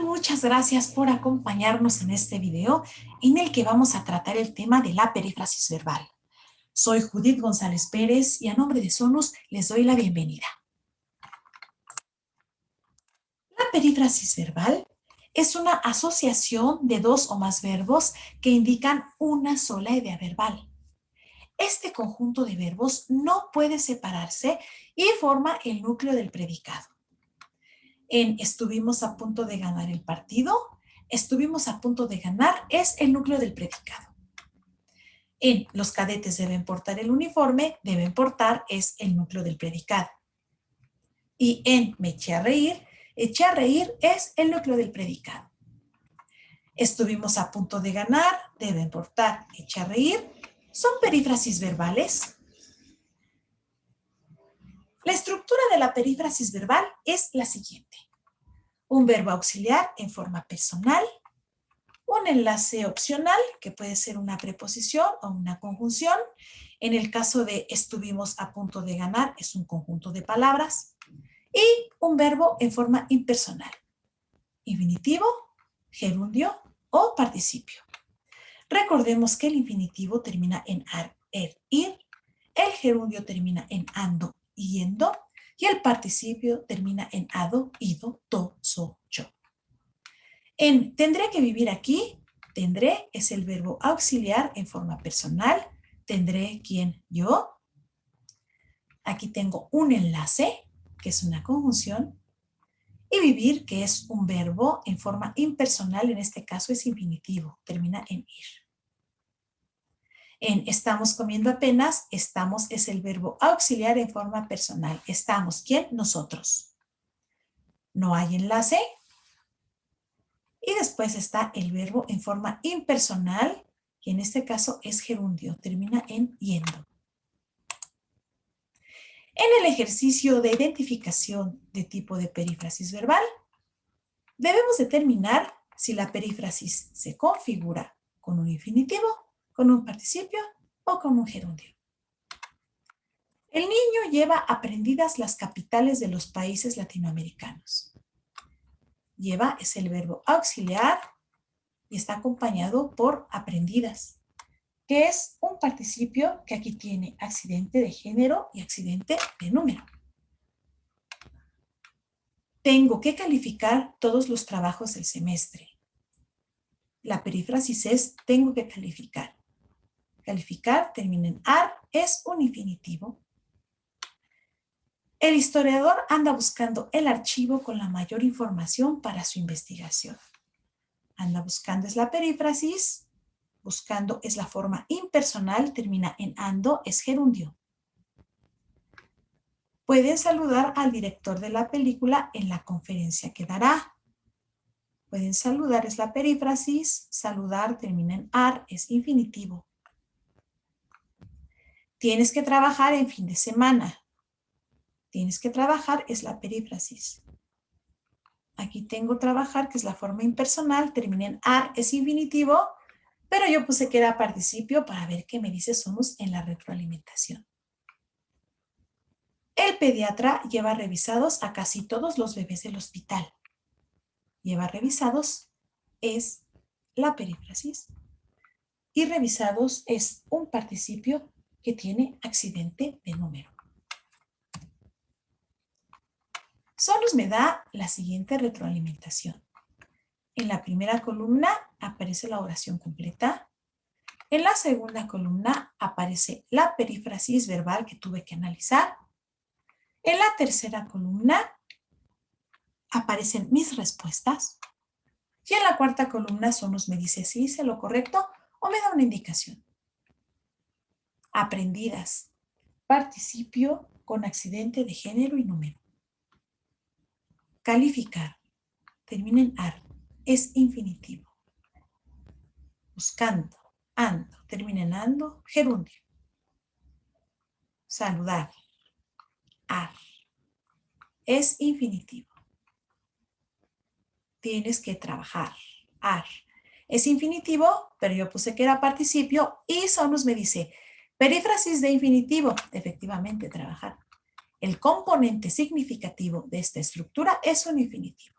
muchas gracias por acompañarnos en este video en el que vamos a tratar el tema de la perífrasis verbal. Soy Judith González Pérez y a nombre de Sonus les doy la bienvenida. La perífrasis verbal es una asociación de dos o más verbos que indican una sola idea verbal. Este conjunto de verbos no puede separarse y forma el núcleo del predicado. En estuvimos a punto de ganar el partido, estuvimos a punto de ganar es el núcleo del predicado. En los cadetes deben portar el uniforme, deben portar es el núcleo del predicado. Y en me eché a reír es el núcleo del predicado. Estuvimos a punto de ganar, deben portar eché a reír, son perífrasis verbales. La estructura de la perífrasis verbal es la siguiente. Un verbo auxiliar en forma personal, un enlace opcional, que puede ser una preposición o una conjunción. En el caso de estuvimos a punto de ganar, es un conjunto de palabras. Y un verbo en forma impersonal. Infinitivo, gerundio o participio. Recordemos que el infinitivo termina en ar, er, ir. El gerundio termina en ando, yendo. Y el participio termina en ado, ido, to, so, yo. En tendré que vivir aquí, tendré es el verbo auxiliar en forma personal. Tendré, ¿quién? Yo. Aquí tengo un enlace, que es una conjunción. Y vivir, que es un verbo en forma impersonal, en este caso es infinitivo, termina en ir. En estamos comiendo apenas, estamos es el verbo auxiliar en forma personal. Estamos, ¿quién? Nosotros. No hay enlace. Y después está el verbo en forma impersonal, y en este caso es gerundio, termina en yendo. En el ejercicio de identificación de tipo de perífrasis verbal, debemos determinar si la perífrasis se configura con un infinitivo, con un participio o con un gerundio. El niño lleva aprendidas las capitales de los países latinoamericanos. Lleva es el verbo auxiliar y está acompañado por aprendidas, que es un participio que aquí tiene accidente de género y accidente de número. Tengo que calificar todos los trabajos del semestre. La perífrasis es tengo que calificar. Calificar termina en ar, es un infinitivo. El historiador anda buscando el archivo con la mayor información para su investigación. Anda buscando es la perífrasis, buscando es la forma impersonal, termina en ando, es gerundio. Pueden saludar al director de la película en la conferencia que dará. Pueden saludar es la perífrasis, saludar termina en ar, es infinitivo. Tienes que trabajar en fin de semana. Tienes que trabajar es la perífrasis. Aquí tengo trabajar, que es la forma impersonal, termina en ar, es infinitivo, pero yo puse que era participio para ver qué me dice Sonus en la retroalimentación. El pediatra lleva revisados a casi todos los bebés del hospital. Lleva revisados es la perífrasis y revisados es un participio que tiene accidente de número. Sonus me da la siguiente retroalimentación. En la primera columna aparece la oración completa. En la segunda columna aparece la perífrasis verbal que tuve que analizar. En la tercera columna aparecen mis respuestas. Y en la cuarta columna Sonus me dice si hice lo correcto o me da una indicación. Aprendidas. Participio con accidente de género y número. Calificar. Termina en ar. Es infinitivo. Buscando. Ando. Termina en ando. Gerundio. Saludar. Ar. Es infinitivo. Tienes que trabajar. Ar. Es infinitivo, pero yo puse que era participio y Sonus me dice, perífrasis de infinitivo, efectivamente, trabajar. El componente significativo de esta estructura es un infinitivo.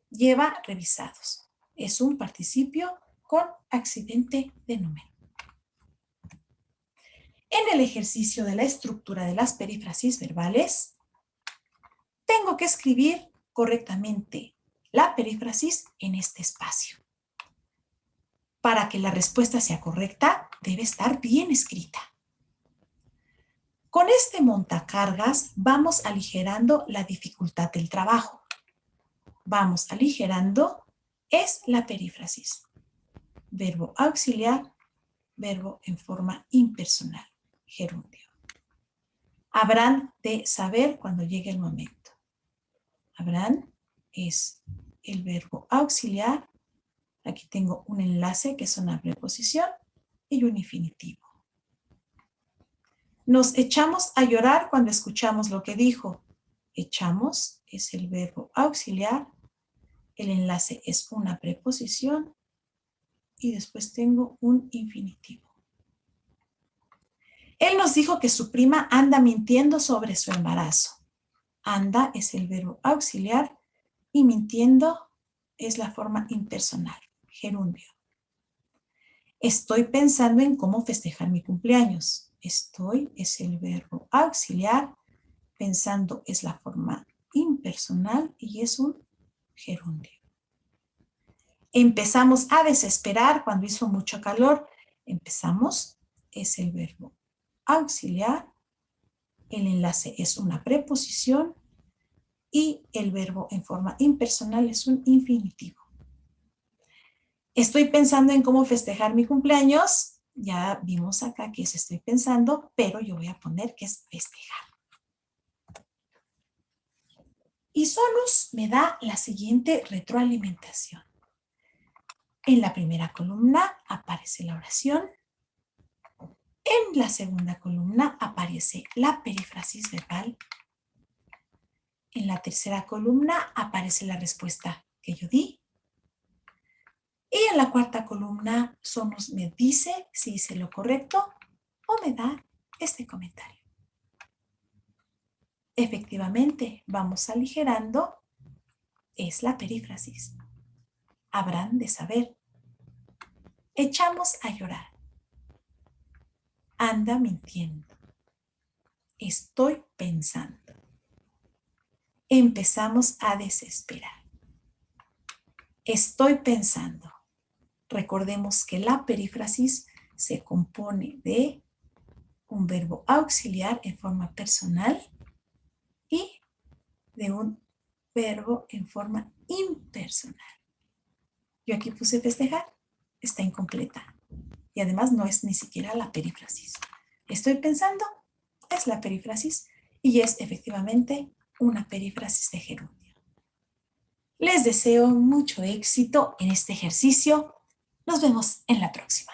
lleva revisados. Es un participio con accidente de número. En el ejercicio de la estructura de las perífrasis verbales, tengo que escribir correctamente la perífrasis en este espacio. Para que la respuesta sea correcta, debe estar bien escrita. Con este montacargas vamos aligerando la dificultad del trabajo. Vamos aligerando es la perífrasis. Verbo auxiliar, verbo en forma impersonal, gerundio. Habrán de saber cuando llegue el momento. Habrán es el verbo auxiliar. Aquí tengo un enlace que es una preposición y un infinitivo. Nos echamos a llorar cuando escuchamos lo que dijo. Echamos es el verbo auxiliar. El enlace es una preposición y después tengo un infinitivo. Él nos dijo que su prima anda mintiendo sobre su embarazo. Anda es el verbo auxiliar y mintiendo es la forma impersonal, gerundio. Estoy pensando en cómo festejar mi cumpleaños. Estoy es el verbo auxiliar, pensando es la forma impersonal y es un gerundio. Empezamos a desesperar cuando hizo mucho calor. Empezamos es el verbo auxiliar, el enlace es una preposición y el verbo en forma impersonal es un infinitivo. Estoy pensando en cómo festejar mi cumpleaños. Ya vimos acá que es estoy pensando, pero yo voy a poner que es festejar. Y Sonus me da la siguiente retroalimentación. En la primera columna aparece la oración. En la segunda columna aparece la perífrasis verbal. En la tercera columna aparece la respuesta que yo di. Y en la cuarta columna Sonus me dice si hice lo correcto o me da este comentario. Efectivamente, vamos aligerando, es la perífrasis. Habrán de saber. Echamos a llorar. Anda mintiendo. Estoy pensando. Empezamos a desesperar. Estoy pensando. Recordemos que la perífrasis se compone de un verbo auxiliar en forma personal y de un verbo en forma impersonal. Yo aquí puse festejar, está incompleta. Y además no es ni siquiera la perífrasis. Estoy pensando, es la perífrasis y es efectivamente una perífrasis de gerundio. Les deseo mucho éxito en este ejercicio. Nos vemos en la próxima.